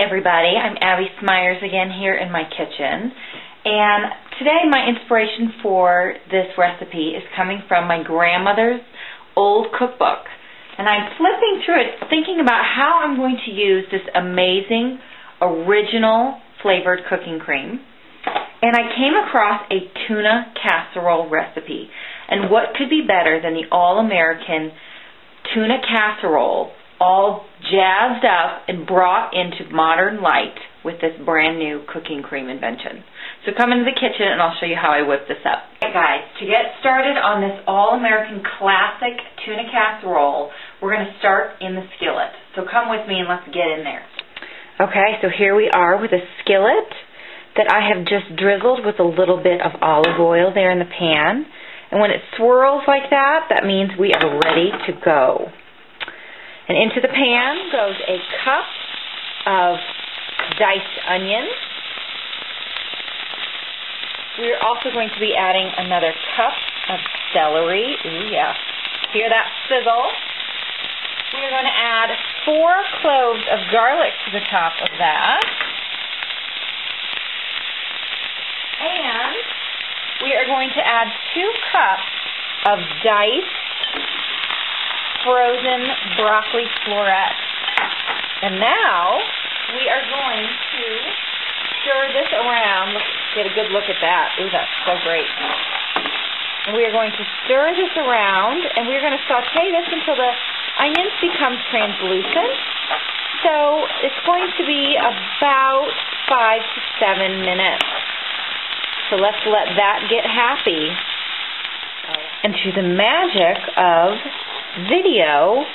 everybody, I'm Abby Smyers again here in my kitchen, and today my inspiration for this recipe is coming from my grandmother's old cookbook, and I'm flipping through it thinking about how I'm going to use this amazing original flavored cooking cream, and I came across a tuna casserole recipe, and what could be better than the all-American tuna casserole all jazzed up and brought into modern light with this brand new cooking cream invention. So come into the kitchen and I'll show you how I whip this up. Alright guys, to get started on this all-American classic tuna casserole, we're going to start in the skillet. So come with me and let's get in there. Okay, so here we are with a skillet that I have just drizzled with a little bit of olive oil there in the pan. And when it swirls like that, that means we are ready to go. And into the pan goes a cup of diced onions. We're also going to be adding another cup of celery. Ooh, yeah. Hear that sizzle? We're going to add 4 cloves of garlic to the top of that. And we are going to add 2 cups of diced frozen broccoli florets. And now we are going to stir this around. Let's get a good look at that. Ooh, that's so great. And we are going to stir this around, and we're going to saute this until the onions become translucent. So it's going to be about 5 to 7 minutes. So let's let that get happy. And through the magic of video,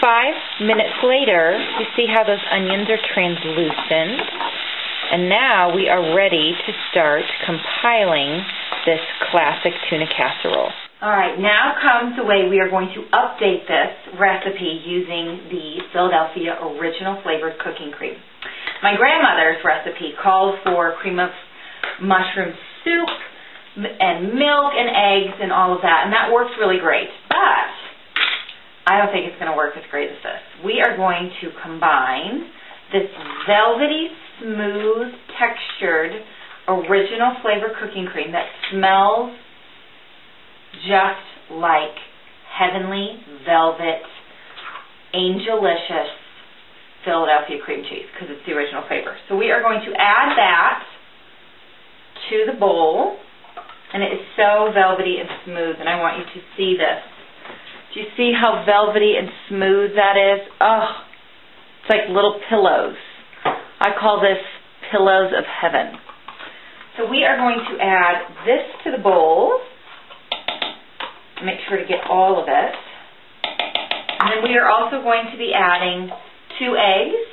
5 minutes later, you see how those onions are translucent. And now we are ready to start compiling this classic tuna casserole. Alright, now comes the way we are going to update this recipe using the Philadelphia Original Flavored Cooking Cream. My grandmother's recipe calls for cream of mushroom soup and milk and eggs and all of that, and that works really great. But I don't think it's going to work as great as this. We are going to combine this velvety, smooth, textured, original flavor cooking cream that smells just like heavenly, velvet, angelicious Philadelphia cream cheese because it's the original flavor. So we are going to add that to the bowl, and it is so velvety and smooth, and I want you to see this. Do you see how velvety and smooth that is? Oh, it's like little pillows. I call this pillows of heaven. So we are going to add this to the bowl. Make sure to get all of it. And then we are also going to be adding 2 eggs,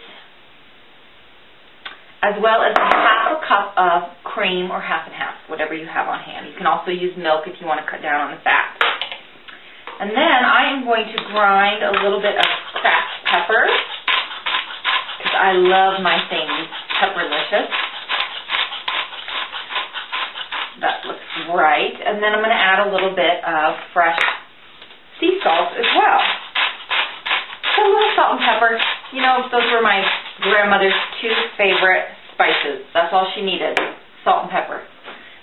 as well as half a cup of cream, or half and half, whatever you have on hand. You can also use milk if you want to cut down on the fat. And then I am going to grind a little bit of cracked pepper, because I love my things pepperlicious. That looks right. And then I'm going to add a little bit of fresh sea salt as well. So a little salt and pepper. You know, those were my grandmother's 2 favorite spices. That's all she needed, salt and pepper.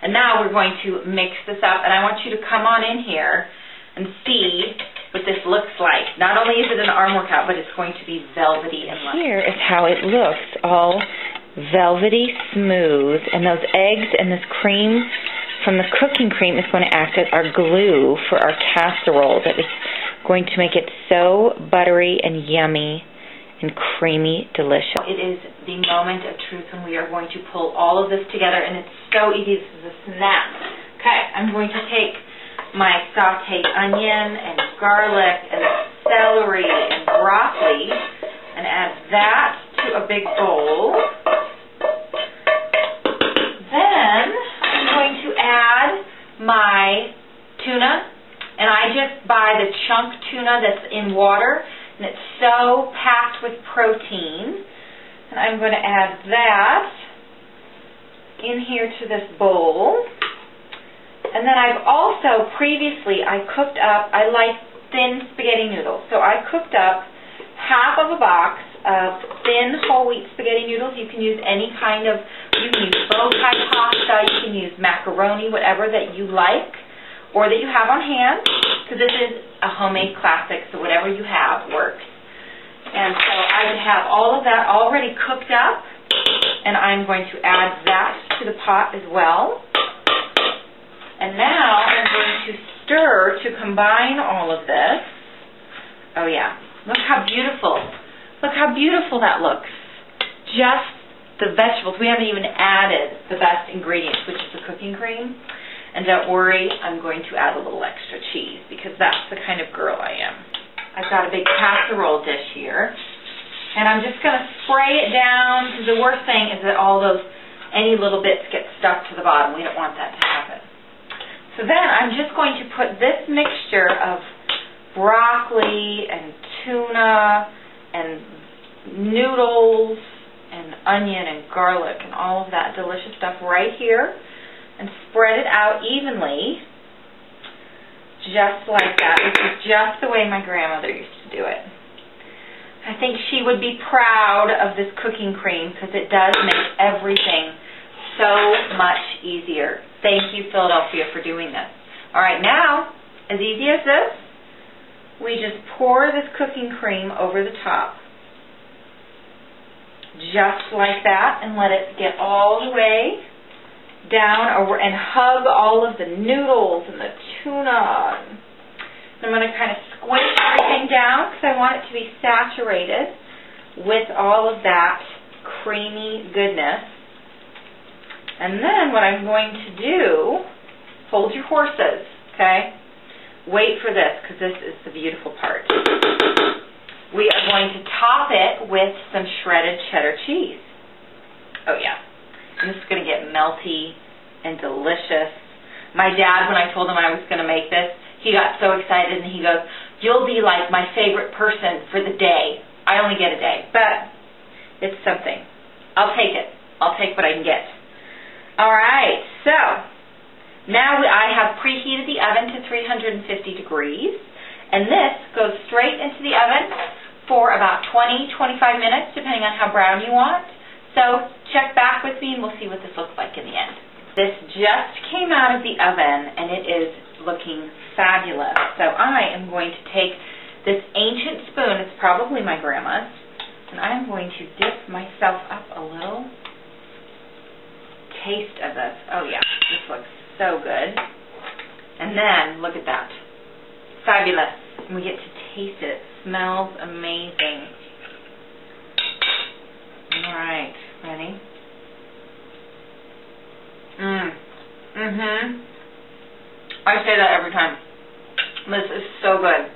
And now we're going to mix this up, and I want you to come on in here and see what this looks like. Not only is it an arm workout, but it's going to be velvety and light. Here is how it looks, all velvety smooth, and those eggs and this cream from the cooking cream is going to act as our glue for our casserole that is going to make it so buttery and yummy and creamy delicious. It is the moment of truth when we are going to pull all of this together, and it's so easy. This is a snap. Okay, I'm going to take my sauteed onion and garlic and celery and broccoli and add that to a big bowl. Then I'm going to add my tuna, and I just buy the chunk tuna that's in water, and it's so packed with protein. And I'm going to add that in here to this bowl. And then I've also previously, I cooked up, I like thin spaghetti noodles. So I cooked up half of a box of thin whole wheat spaghetti noodles. You can use any kind of, you can use bow tie pasta, you can use macaroni, whatever that you like or that you have on hand, because this is a homemade classic, so whatever you have works. And so I would have all of that already cooked up, and I'm going to add that to the pot as well. And now I'm going to stir to combine all of this. Oh yeah, look how beautiful. Look how beautiful that looks. Just the vegetables. We haven't even added the best ingredients, which is the cooking cream. And don't worry, I'm going to add a little extra cheese because that's the kind of girl I am. I've got a big casserole dish here. And I'm just going to spray it down, because the worst thing is that all those, any little bits get stuck to the bottom. We don't want that to happen. So then I'm just going to put this mixture of broccoli and tuna and noodles and onion and garlic and all of that delicious stuff right here and spread it out evenly, just like that. This is just the way my grandmother used to do it. I think she would be proud of this cooking cream because it does make everything so much easier. Thank you, Philadelphia, for doing this. All right, now, as easy as this, we just pour this cooking cream over the top. Just like that, and let it get all the way down over and hug all of the noodles and the tuna. I'm going to kind of squish everything down because I want it to be saturated with all of that creamy goodness. And then what I'm going to do, hold your horses, okay? Wait for this because this is the beautiful part. We are going to top it with some shredded cheddar cheese. Oh yeah. And this is going to get melty and delicious. My dad, when I told him I was going to make this, he got so excited and he goes, "You'll be like my favorite person for the day." I only get a day, but it's something. I'll take it. I'll take what I can get. All right, so now I have preheated the oven to 350 degrees, and this goes straight into the oven for about 20-25 minutes, depending on how brown you want. So check back with me and we'll see what this looks like in the end. This just came out of the oven and it is looking fabulous. So I am going to take this ancient spoon, it's probably my grandma's, and I'm going to dip myself up a little taste of this. Oh yeah, this looks so good. And then, look at that. Fabulous. And we get to taste it. It smells amazing. Alright, ready? I say that every time. This is so good.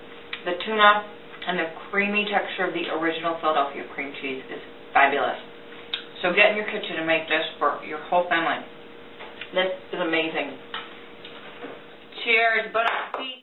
The tuna and the creamy texture of the original Philadelphia cream cheese is fabulous. So get in your kitchen and make this for your whole family. This is amazing. Cheers. Bon appetit.